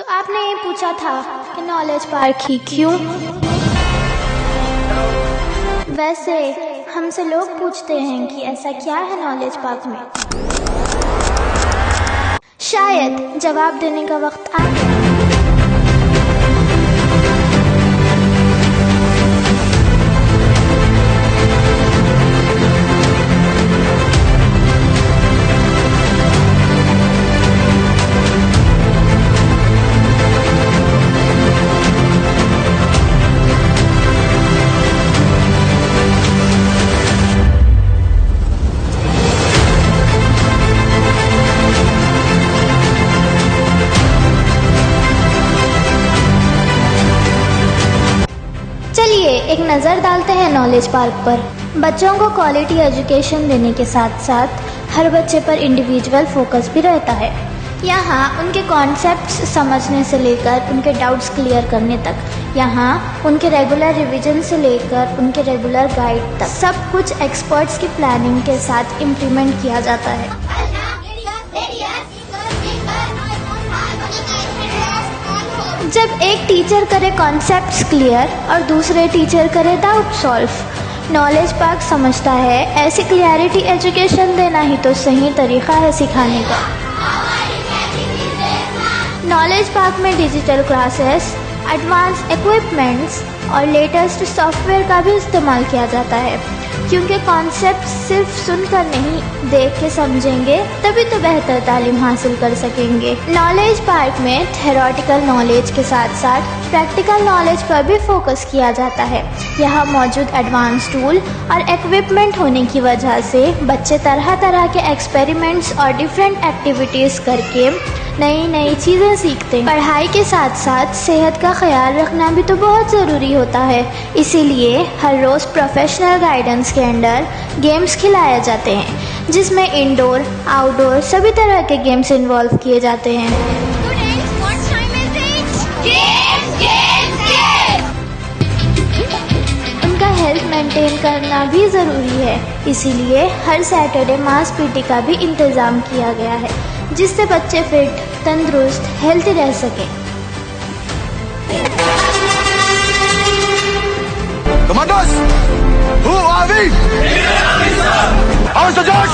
आपने ये पूछा था कि नॉलेज पार्क ही क्यों? वैसे हमसे लोग पूछते हैं कि ऐसा क्या है नॉलेज पार्क में। शायद जवाब देने का वक्त आ गया। चलिए एक नज़र डालते हैं नॉलेज पार्क पर। बच्चों को क्वालिटी एजुकेशन देने के साथ साथ हर बच्चे पर इंडिविजुअल फोकस भी रहता है। यहाँ उनके कॉन्सेप्ट्स समझने से लेकर उनके डाउट्स क्लियर करने तक, यहाँ उनके रेगुलर रिवीजन से लेकर उनके रेगुलर गाइड तक सब कुछ एक्सपर्ट्स की प्लानिंग के साथ इम्प्लीमेंट किया जाता है। जब एक टीचर करे कॉन्सेप्ट्स क्लियर और दूसरे टीचर करे डाउट सॉल्व, नॉलेज पार्क समझता है ऐसी क्लियरिटी एजुकेशन देना ही तो सही तरीका है सिखाने का। नॉलेज पार्क में डिजिटल क्लासेस, एडवांस इक्विपमेंट्स और लेटेस्ट सॉफ्टवेयर का भी इस्तेमाल किया जाता है, क्योंकि कॉन्सेप्ट सिर्फ सुनकर नहीं, देख के समझेंगे तभी तो बेहतर तालीम हासिल कर सकेंगे। नॉलेज पार्क में थ्योरेटिकल नॉलेज के साथ साथ प्रैक्टिकल नॉलेज पर भी फोकस किया जाता है। यहाँ मौजूद एडवांस टूल और इक्विपमेंट होने की वजह से बच्चे तरह तरह के एक्सपेरिमेंट्स और डिफरेंट एक्टिविटीज़ करके नई नई चीज़ें सीखते हैं। पढ़ाई के साथ साथ सेहत का ख्याल रखना भी तो बहुत ज़रूरी होता है, इसीलिए हर रोज़ प्रोफेशनल गाइडेंस के अंडर गेम्स खिलाए जाते हैं, जिसमें इंडोर आउटडोर सभी तरह के गेम्स इन्वॉल्व किए जाते हैं। उनका हेल्थ मेंटेन करना भी ज़रूरी है, इसीलिए हर सैटरडे मास पीटी का भी इंतज़ाम किया गया है, जिससे बच्चे फिट, तंदुरुस्त, हेल्थी रह सकें। Commandos, who are we? How's the Josh?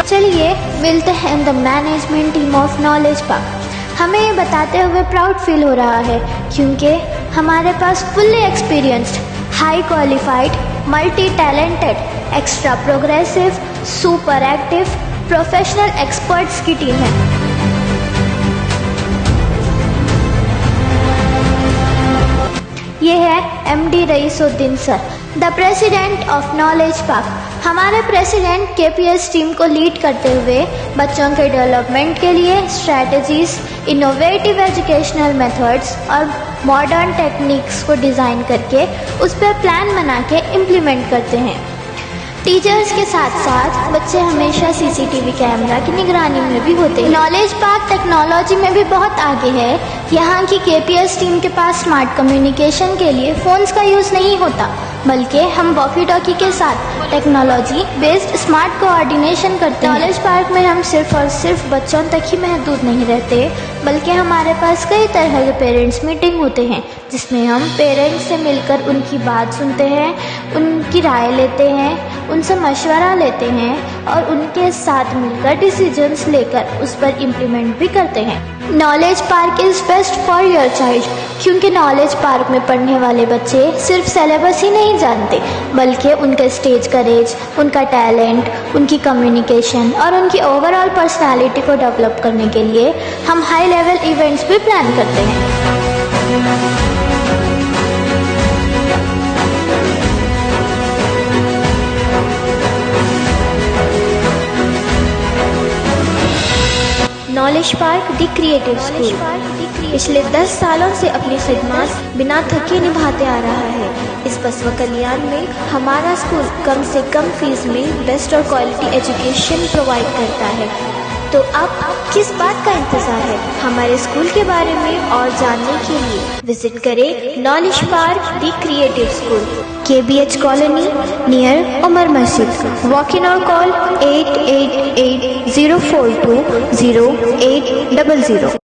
चलिए मिलते हैं the management team of knowledge park. हमें ये बताते हुए प्राउड फील हो रहा है, क्योंकि हमारे पास fully experienced, high qualified, multi talented, extra progressive, super active, professional experts की टीम है। ये है MD Raisuddin sir, the president of knowledge park. हमारे प्रेसिडेंट KPS टीम को लीड करते हुए बच्चों के डेवलपमेंट के लिए स्ट्रैटेजीज, इनोवेटिव एजुकेशनल मेथड्स और मॉडर्न टेक्निक्स को डिज़ाइन करके उस पर प्लान बना के इम्प्लीमेंट करते हैं। टीचर्स के साथ साथ बच्चे हमेशा CCTV कैमरा की निगरानी में भी होते हैं। नॉलेज पार्क टेक्नोलॉजी में भी बहुत आगे है। यहाँ की KPS टीम के पास स्मार्ट कम्युनिकेशन के लिए फ़ोन्स का यूज़ नहीं होता, बल्कि हम वॉकी टॉकी के साथ टेक्नोलॉजी बेस्ड स्मार्ट कोऑर्डिनेशन करते हैं। नॉलेज पार्क में हम सिर्फ और सिर्फ बच्चों तक ही महदूद नहीं रहते, बल्कि हमारे पास कई तरह के पेरेंट्स मीटिंग होते हैं, जिसमें हम पेरेंट्स से मिलकर उनकी बात सुनते हैं, उनकी राय लेते हैं, उनसे मशवरा लेते हैं और उनके साथ मिलकर डिसीजंस लेकर उस पर इम्प्लीमेंट भी करते हैं। Knowledge park is best for your child, क्योंकि नॉलेज पार्क में पढ़ने वाले बच्चे सिर्फ सिलेबस ही नहीं जानते, बल्कि उनका स्टेज करेज, उनका टैलेंट, उनकी कम्युनिकेशन और उनकी ओवरऑल पर्सनालिटी को डेवलप करने के लिए हम हाई लेवल इवेंट्स भी प्लान करते हैं। Knowledge park the creative school पिछले 10 सालों से अपनी खिदमत बिना थके निभाते आ रहा है। इस बसवा कल्याण में हमारा स्कूल कम से कम फीस में बेस्ट और क्वालिटी एजुकेशन प्रोवाइड करता है। तो अब किस बात का इंतजार है? हमारे स्कूल के बारे में और जानने के लिए विजिट करें knowledge park the creative school, KBH colony near Umar मस्जिद। वॉक इन और कॉल 8880420800।